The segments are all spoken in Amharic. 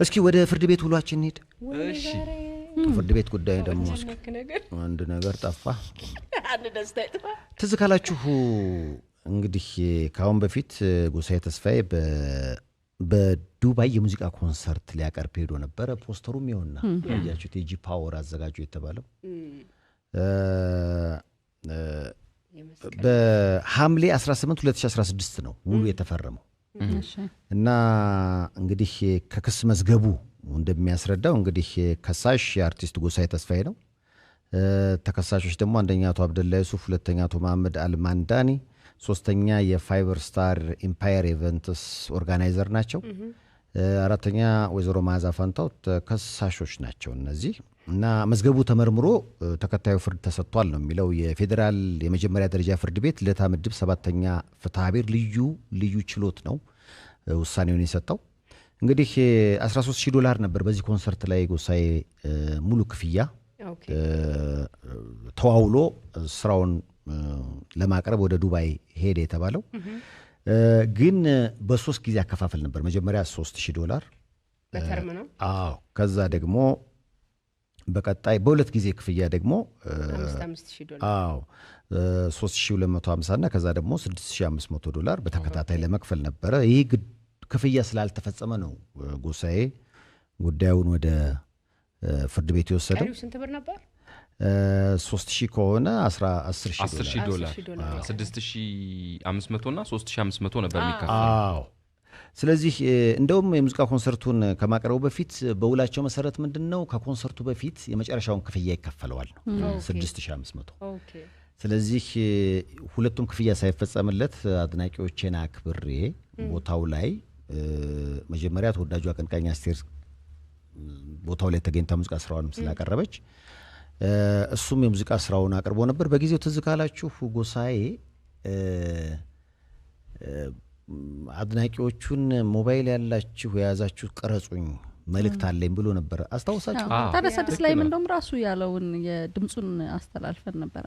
እስኪ ወደ ፍርድ ቤት ውሏችን እንሂድ እሺ ፍርድ ቤት ጉዳይ ደግሞ አንድ ነገር ጠፋ አንድ ደስታ ይጥፋ ትዝ ካላችሁ እንግዲህ ካሁን በፊት ጎሳዬ ተስፋዬ በዱባይ የሙዚቃ ኮንሰርት ሊያቀርብ ሄዶ ነበር ፖስተሩም ይሆንና ያያችሁት የጂ ፓወር አዘጋጁ የተባለው በሐምሌ 18 2016 ነው ውሉ የተፈረመው እና እንግዲህ ከክስ መዝገቡ እንደሚያስረዳው እንግዲህ ከሳሽ የአርቲስት ጎሳዬ ተስፋዬ ነው ተከሳሾች ደግሞ አንደኛ አቶ አብደላ ዩሱፍ ሁለተኛ አቶ መሐመድ አልማንዳኒ ሶስተኛ የፋይበር ስታር ኢምፓየር ኢቨንትስ ኦርጋናይዘር ናቸው አራተኛ ወይዘሮ ማዛ ፋንታው ተከሳሾች ናቸው እነዚህ እና መዝገቡ ተመርምሮ ተከታዩ ፍርድ ተሰጥቷል ነው የሚለው የፌደራል የመጀመሪያ ደረጃ ፍርድ ቤት ለታ ምድብ 7ኛ ፍትሐ ብሔር ልዩ ችሎት ነው ውሳኔውን የሰጠው እንግዲህ $13000 ነበር በዚህ ኮንሰርት ላይ ጎሳዬ ሙሉ ክፍያ ተዋውሎ ስራውን ለማቅረብ ወደ ዱባይ ሄደ የተባለው ግን በ3 ጊዜ አከፋፈል ነበር መጀመሪያ $3000 በተርም ነው አዎ ከዛ ደግሞ በቀጣይ በሁለት ጊዜ ክፍያ ደግሞ $5000 አዎ $3250 እና ከዛ ደግሞ $6500 በተከታታይ ለመክፈል ነበር ይሄ ክፍያ ስላልተፈጸመ ነው ጎሳዬ ጉዳዩን ወደ ፍርድ ቤት የወሰደው ስንት ብር ነበር 3000 ከሆነ $10000 $6500 እና $3500 ነበር የሚከፈለው አዎ ስለዚህ እንደውም የሙዚቃ ኮንሰርቱን ከማቅረቡ በፊት በውላቸው መሰረት ምንድነው ከኮንሰርቱ በፊት የመጨረሻውን ክፍያ ይከፈለዋል ነው 6500 ኦኬ ስለዚህ ሁለቱም ክፍያ ሳይፈጸምለት አድናቂዎችን አክብሬ ቦታው ላይ መጀመሪያ ተወዳጁ አቀንቃኝ አስቴር ቦታው ላይ ተገኝታ ሙዚቃ ስራውንም ስላቀረበች እሱም የሙዚቃ ስራውን አቅርቦ ነበር በጊዜው ትዝ ካላችሁ ጎሳዬ አድናቂዎቹን ሞባይል ያላችሁ የያዛችሁ ቀረጹኝ መልእክት አለኝ ብሎ ነበር አስታውሳችሁ ታደሰድስ ላይ እንደውም ራሱ ያለውን የድምጹን አስተላልፈን ነበር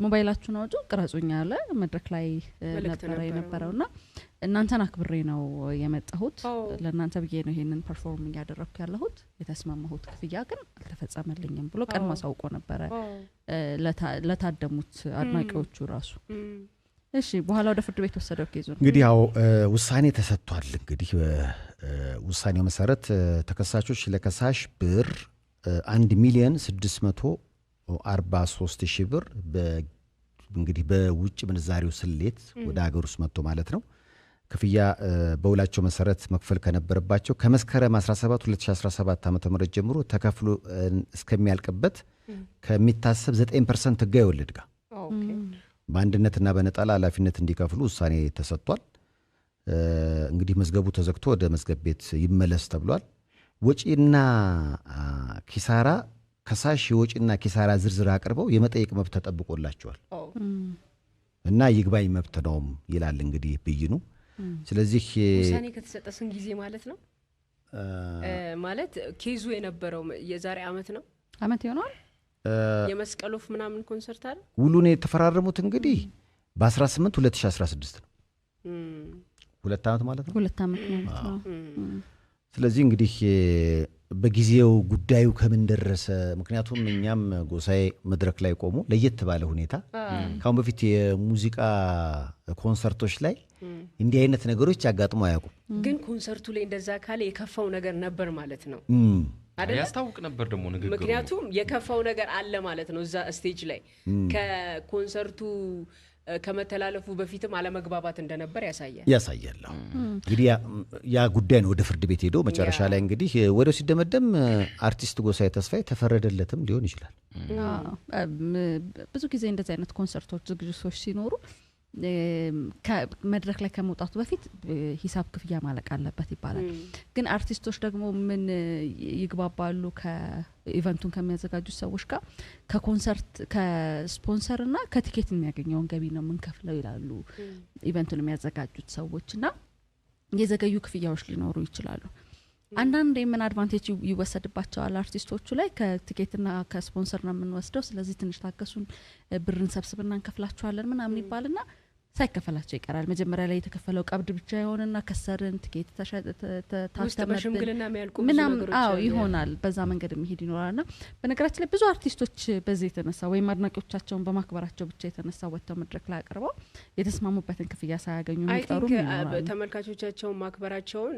ሞባይላችሁን አውጡ ቀረጹኝ አለ መድረክ ላይ ነበር የነበረውና እናንተን አክብሬ ነው የመጣሁት ለእናንተ ብዬ ነው ይሄንን ፐርፎርም ያደረኩ ያለሁት የተስማማሁት ክፍያ ግን አልተፈጸመልኝም ብሎ ቀድሞ ሳውቆ ነበር ለታደሙት አድናቂዎቹ ራሱ እሺ በኋላ ወደ ፍርድ ቤት ወሰደው ኬዙ እንግዲህ ያው ውሳኔ ተሰጥቷል እንግዲህ ውሳኔው መሰረት ተከሳሾች ለከሳሽ ብር 1,643,000 ብር እንግዲህ በውጭ ምንዛሬው ስሌት ወደ ሀገር ውስጥ መጥቶ ማለት ነው ክፍያ በውላቸው መሰረት መክፈል ከነበረባቸው ከመስከረም 17 2017 ዓ.ም ጀምሮ ተከፍሎ እስከሚያልቅበት ከሚታሰብ 9% ህጋዊ ወለድ ጋር በአንድነትና በነጣላ ኃላፊነት እንዲከፍሉ ውሳኔ ተሰጥቷል እንግዲህ መዝገቡ ተዘግቶ ወደ መዝገብ ቤት ይመለስ ተብሏል ወጪና ኪሳራ ከሳሽ ወጪና ኪሳራ ዝርዝር አቅርበው የመጠየቅ መብት ተጠብቆላቸዋል እና ይግባኝ መብት ነው ይላል እንግዲህ ብይኑ ስለዚህ ውሳኔ ከተሰጠ ስንት ጊዜ ማለት ነው ማለት ኬዙ የነበረው የዛሬ አመት ነው አመት ይሆናል የመስቀሎፍ ምናምን ኮንሰርት አይደል ውሉን የተፈራረሙት እንግዲህ በ18 2016 ነው 2 አመት ማለት ነው 2 አመት ማለት ነው ስለዚህ እንግዲህ በጊዜው ጉዳዩ ከምን ደረሰ ምክንያቱም እኛም ጎሳዬ መድረክ ላይ ቆሞ ለየት ባለ ሁኔታ ካሁን በፊት የሙዚቃ ኮንሰርቶች ላይ እንዲህ አይነት ነገሮች ያጋጥሙ አያውቁም ግን ኮንሰርቱ ላይ እንደዛ ካለ የከፋው ነገር ነበር ማለት ነው አይደል ያስታውቅ ነበር ደግሞ ንግግሩ ምክንያቱም የከፋው ነገር አለ ማለት ነው እዛ ስቴጅ ላይ ከኮንሰርቱ ከመተላለፉ በፊትም አለመግባባት እንደነበር ያሳያል እንግዲህ ያ ጉዳይ ነው ወደ ፍርድ ቤት ሄዶ መጨረሻ ላይ እንግዲህ ወደ ሲደመደም አርቲስት ጎሳዬ ተስፋዬ ተፈረደለትም ሊሆን ይችላል ብዙ ጊዜ እንደዚህ አይነት ኮንሰርቶች ዝግጅቶች ሲኖሩ መድረክ ላይ ከመውጣቱ በፊት ሂሳብ ክፍያ ማለቅ አለበት ይባላል ግን አርቲስቶች ደግሞ ምን ይግባባሉ ከኢቨንቱን ከሚያዘጋጁት ሰዎች ጋር ከኮንሰርት ከስፖንሰርና ከቲኬት የሚያገኘውን ገቢ ነው የምንከፍለው ይላሉ ኢቨንቱን የሚያዘጋጁት ሰዎችና የዘገዩ ክፍያዎች ሊኖሩ ይችላሉ አንዳንዴ ምን አድቫንቴጅ ይወሰድባቸዋል አርቲስቶቹ ላይ ከቲኬትና ከስፖንሰር ነው የምንወስደው ስለዚህ ትንሽ ታከሱን ብርን ሰብስበና እንከፍላችኋለን ምናምን ይባልና ሳይከፈላቸው ይቀራል መጀመሪያ ላይ የተከፈለው ቀብድ ብቻ ይሆንና ከሰርን ትኬት በሽምግልና የሚያልቁ ምናምን ይሆናል በዛ መንገድ የሚሄድ ይኖራልና በነገራችን ላይ ብዙ አርቲስቶች በዚህ የተነሳ ወይም አድናቂዎቻቸውን በማክበራቸው ብቻ የተነሳ ወጥተው መድረክ ላይ አቀርበው የተስማሙበትን ክፍያ ሳያገኙ የሚቀሩ ይኖራሉ ተመልካቾቻቸውን ማክበራቸውን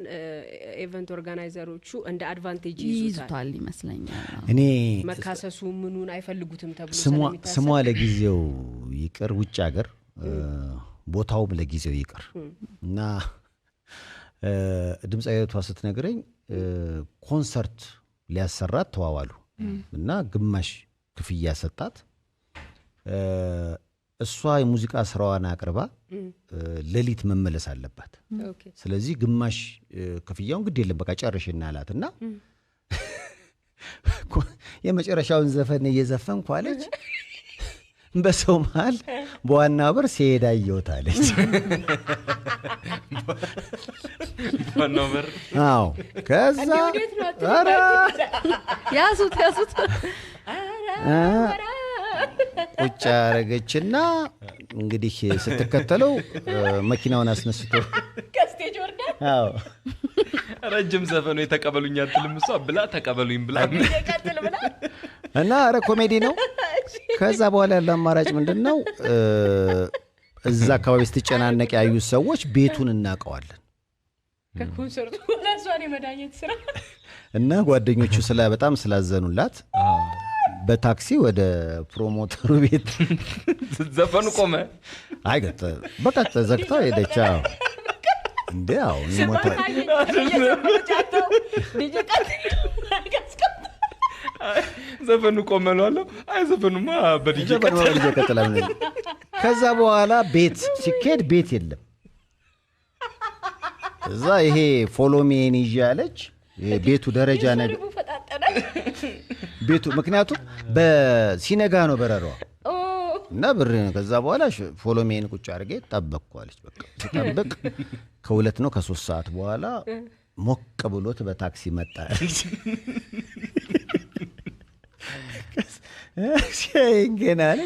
ኢቨንት ኦርጋናይዘሮቹ እንደ አድቫንቴጅ ይዙታል ይመስለኛል እኔ መካሰሱ ምኑን አይፈልጉትም ተብሎ ስሟ ለጊዜው ይቅር ውጭ ሀገር ቦታውም ለጊዜው ይቅር እና ድምጻዊቷ ስትነግረኝ ኮንሰርት ሊያሰራት ተዋዋሉ እና ግማሽ ክፍያ ሰጣት እሷ የሙዚቃ ስራዋን አቅርባ ለሊት መመለስ አለባት ስለዚህ ግማሽ ክፍያውን ግድ የለም በቃ ጨርሽና አላትና የመጨረሻውን ዘፈን እየዘፈንኩ አለች በሰው መሃል በዋና በር ሲሄድ አየሁታለች ዋናው በር አዎ ከዛ ኧረ ያዙት ቁጭ አረገችና እንግዲህ ስትከተለው መኪናውን አስነስቶ ከስቴጅ ወርዳ አዎ ረጅም ዘፈኑ የተቀበሉኝ አትልም እሷ ብላ ተቀበሉኝ ብላ ቀጥል ብላ እና አረ ኮሜዲ ነው ከዛ በኋላ ያለው አማራጭ ምንድነው እዛ አካባቢ ስትጨናነቅ ያዩ ሰዎች ቤቱን እናቀዋለን ከኮንሰርቱ ለሷን የመዳኘት ስራ እና ጓደኞቹ በጣም ስላዘኑላት በታክሲ ወደ ፕሮሞተሩ ቤት ዘፈኑ ቆመ አይገጥ በቃ ተዘግታው ሄደች እንዴ አው ሞታ ዘፈኑ ቆመ ነው አይ ዘፈኑማ በዲጄ ቀጥላ ከዛ በኋላ ቤት ሲኬድ ቤት የለም እዛ ይሄ ፎሎሜን ይያለች ቤቱ ደረጃ ነገር ቤቱ ምክንያቱም በሲነጋ ነው በረራው እና ብር ከዛ በኋላ ፎሎሜን ቁጭ አድርጌ ጠበቅኳለች በቃ ተጠብቅ ከ2 ነው ከ3 ሰዓት በኋላ ሞቅ ብሎት በታክሲ መጣ ሲንገናል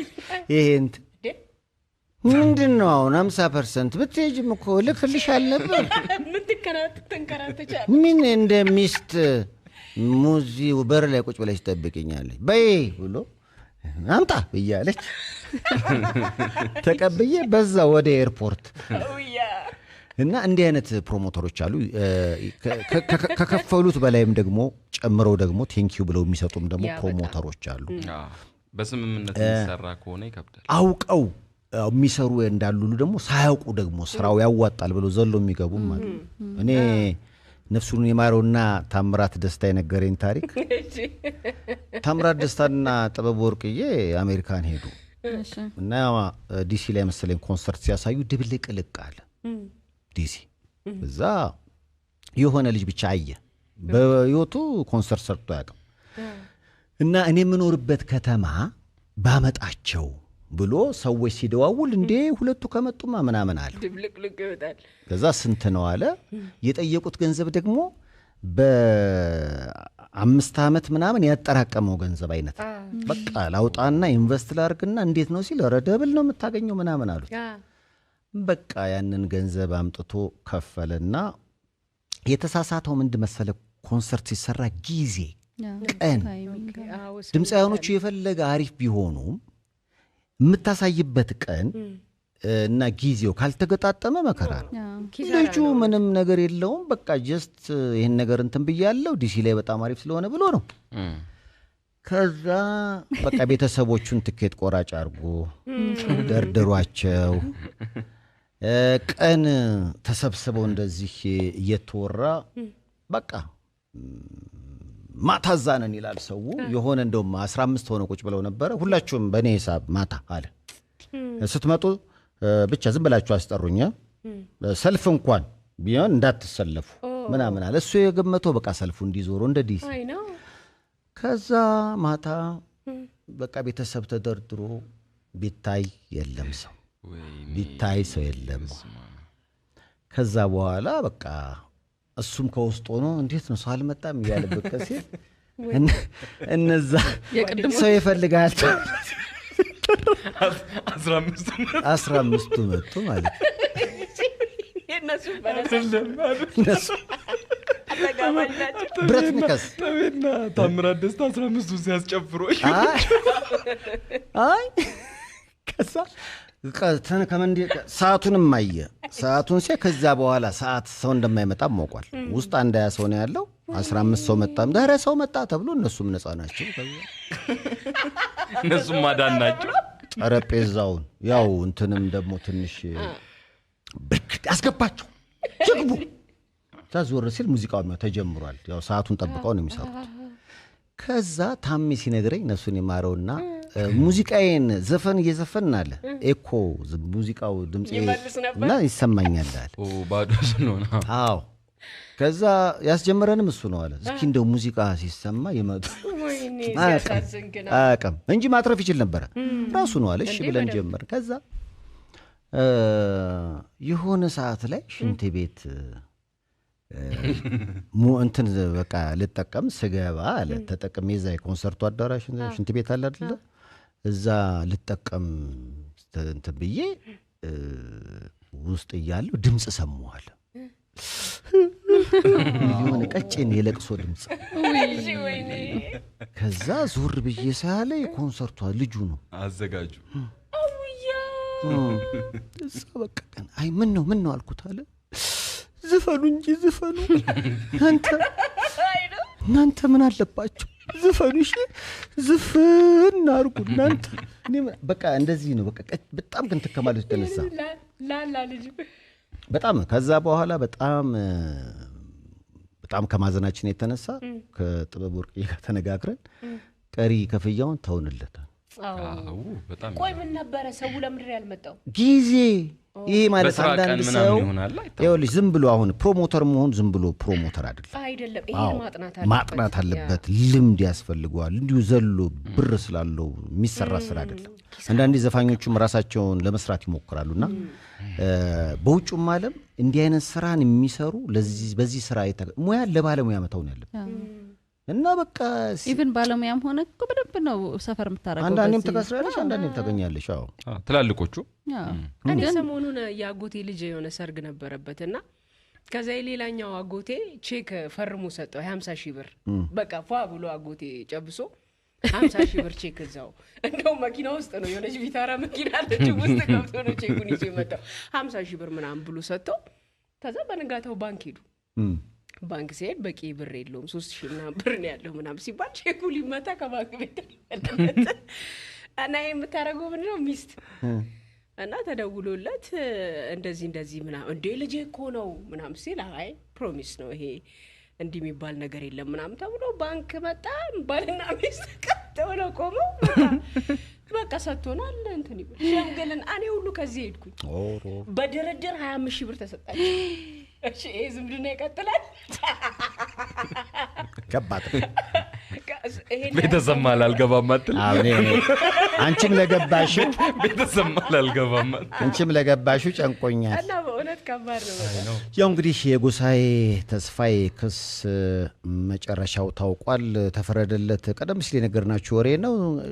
ይሄንት ምንድነው አሁን 50% ብትሄጂም እኮ ልክልሻል ነበር ምን ተንከራተቻለች ምን እንደ ሚስት ሙዚው በር ላይ ቁጭ ብለሽ ጠብቂኛለሽ በይ ብሎ አምጣ ብያለች ተቀበየ በዛ ወደ ኤርፖርት እና እንዲህ አይነት ፕሮሞተሮች አሉ ከከፈሉት በላይም ደግሞ ጨምረው ደግሞ ቴንኪው ብለው የሚሰጡም ደግሞ ፕሮሞተሮች አሉ በስምምነት የሚሰራ ከሆነ ይከብዳል አውቀው የሚሰሩ እንዳሉ ደግሞ ሳያውቁ ደግሞ ስራው ያዋጣል ብለው ዘሎ የሚገቡም ማለት እኔ ነፍሱን የማረውና ታምራት ደስታ የነገረኝ ታሪክ ታምራት ደስታና ጥበብ ወርቅዬ አሜሪካን ሄዱ እና ዲሲ ላይ መሰለኝ ኮንሰርት ሲያሳዩ ድብልቅልቅ አለ ዲሲ እዛ የሆነ ልጅ ብቻ አየ በህይወቱ ኮንሰርት ሰርቶ ያቀም እና እኔ የምኖርበት ከተማ ባመጣቸው ብሎ ሰዎች ሲደዋውል እንዴ ሁለቱ ከመጡማ ምናምን አለ ድብልቅልቅ ይወጣል ከዛ ስንት ነው አለ የጠየቁት ገንዘብ ደግሞ በ5 አመት ምናምን ያጠራቀመው ገንዘብ አይነት በቃ ላውጣና ኢንቨስት ላርግና እንዴት ነው ሲል ረደብል ነው የምታገኘው ምናምን አሉት በቃ ያንን ገንዘብ አምጥቶ ከፈለና የተሳሳተው ምንድን መሰለ ኮንሰርት ሲሰራ ጊዜ ቀን ድምጻዮቹ የፈለገ አሪፍ ቢሆኑም የምታሳይበት ቀን እና ጊዜው ካልተገጣጠመ መከራ ነው ልጁ ምንም ነገር የለውም በቃ ጀስት ይሄን ነገር እንትን ብያለሁ ዲሲ ላይ በጣም አሪፍ ስለሆነ ብሎ ነው ከዛ በቃ ቤተሰቦቹን ትኬት ቆራጭ አርጎ ደርደሯቸው ቀን ተሰብስበው እንደዚህ እየተወራ በቃ ማታ ዛነን ይላል ሰው የሆነ እንደውም 15 ሆነ ቁጭ ብለው ነበር ሁላችሁም በኔ ሂሳብ ማታ አለ ስትመጡ ብቻ ዝም ብላችሁ አስጠሩኛ ሰልፍ እንኳን ቢሆን እንዳትሰለፉ ምናምን አለ እሱ የገመተው በቃ ሰልፉ እንዲዞሩ እንደ ዲሲ ከዛ ማታ በቃ ቤተሰብ ተደርድሮ ቢታይ የለም ሰው ቢታይ ሰው የለም ከዛ በኋላ በቃ እሱም ከውስጥ ሆኖ እንዴት ነው ሰው አልመጣም ይያለበት ከሲል እነዛ ሰው ይፈልጋል 15ቱ መጡ ማለት ነው። እነሱ በነሳ እነሱ ብረት ንከስ ተቤና ታምራት ደስታ 15ቱ ሲያስጨፍሩ አይ ከዛ ከመንዲ ሰዓቱንም አየ። ሰዓቱን ሲያ ከዛ በኋላ ሰዓት ሰው እንደማይመጣ ሞቋል። ውስጥ አንድ ያ ሰው ነው ያለው። 15 ሰው መጣ ዳረ ሰው መጣ ተብሎ እነሱም ነፃ ናቸው። እነሱም ማዳን ናቸው። ጠረጴዛውን ያው እንትንም ደግሞ ትንሽ ብርክት አስገባቸው ይግቡ። ታዞር ሲል ሙዚቃው ተጀምሯል። ያው ሰዓቱን ጠብቀው ነው የሚሰሩት። ከዛ ታሚ ሲነግረኝ ነፍሱን ይማረውና ሙዚቃዬን ዘፈን እየዘፈን አለ ኤኮ ሙዚቃው ድምጽ እና ይሰማኛል አለ። ባዶ ስለሆነ አዎ ከዛ ያስጀመረንም እሱ ነው አለ። እስኪ እንደው ሙዚቃ ሲሰማ ይመጡ አቀም እንጂ ማትረፍ ይችል ነበር ራሱ ነው አለ። እሺ ብለን ጀመር። ከዛ የሆነ ሰዓት ላይ ሽንት ቤት እንትን በቃ ልጠቀም ስገባ አለ ተጠቅሜ እዛ የኮንሰርቱ አዳራሽ ሽንት ቤት አለ አይደለ እዛ ልጠቀም እንትን ብዬ ውስጥ እያለሁ ድምፅ ሰማዋል። የሆነ ቀጭን የለቅሶ ድምፅ። ከዛ ዞር ብዬ ሳያለ የኮንሰርቷ ልጁ ነው አዘጋጁ። እዛ በቃ አይ ምን ነው አልኩት አለ። ዝፈኑ እንጂ ዝፈኑ እናንተ ምን አለባችሁ ዝፈኑ እሺ ዝፈን አርጉ እናንተ። እኔ በቃ እንደዚህ ነው በቃ በጣም ግን ተከማለች ተነሳ ላላ ልጅ በጣም ከዛ በኋላ በጣም ከማዘናችን የተነሳ ከጥበብ ወርቅ ጋር ተነጋግረን ቀሪ ከፍያውን ተውንለታል። በጣም ቆይ ምን ነበር ሰው ለምድር ያልመጣው ጊዜ ይሄ ማለት አንዳንድ ሰው ይኸውልሽ ዝም ብሎ አሁን ፕሮሞተር መሆን ዝም ብሎ ፕሮሞተር አይደለም። ይሄ ማጥናት አለበት፣ ልምድ ያስፈልገዋል። እንዲሁ ዘሎ ብር ስላለው የሚሰራ ስራ አይደለም። አንዳንዴ ዘፋኞቹም ራሳቸውን ለመስራት ይሞክራሉና በውጭም ዓለም እንዲህ አይነት ስራን የሚሰሩ በዚህ ስራ ሙያ ለባለሙያ መተው ነው ያለበት እና በቃ ኢቭን ባለሙያም ሆነ እኮ በደንብ ነው ሰፈር የምታረገው። አንዳንዴም ተከስራለሽ አንዳንዴም ታገኛለሽ። አዎ ትላልቆቹ እኔ ሰሞኑን የአጎቴ ልጅ የሆነ ሰርግ ነበረበትና ከዛ ሌላኛው አጎቴ ቼክ ፈርሙ ሰጠው 50,000 ብር። በቃ ፏ ብሎ አጎቴ ጨብሶ 50,000 ብር ቼክ እዛው እንደው መኪና ውስጥ ነው የሆነች ቪታራ መኪና አለች ውስጥ ገብቶ ነው ቼኩን ይዤ መጣው 50,000 ብር ምናምን ብሎ ሰጠው። ከዛ በነጋታው ባንክ ሄዱ። ባንክ ሲሄድ በቂ ብር የለውም 3,000 ምናምን ብር ነው ያለው ምናምን ሲባል ቼኩ ሊመታ ከባንክ ቤት ተመለሰ። እና የምታረገው ምንድነው ሚስት እና ተደውሎለት እንደዚህ ምናምን እንዴ ልጄ እኮ ነው ምናምን ሲል አይ ፕሮሚስ ነው ይሄ እንዲህ የሚባል ነገር የለም ምናምን ተብሎ ባንክ መጣ። ባልና ሚስት ቀጥተው ቆመው በቃ ሰጥቶናል እንትን ይበል ሸምገልን። እኔ ሁሉ ከዚህ ሄድኩኝ በድርድር 25,000 ብር ተሰጣች። እሺ ይሄ ዝምድና ይቀጥላል። ከባድ ቤተሰብ ማል አልገባም አትል። አንቺም ለገባሽ ቤተሰብ ማል አልገባም አንቺም ለገባሽ ጨንቆኛል እና በእውነት ከባድ ነው። ያው እንግዲህ የጎሳዬ ተስፋዬ ክስ መጨረሻው ታውቋል። ተፈረደለት። ቀደም ሲል የነገርናችሁ ወሬ ነው።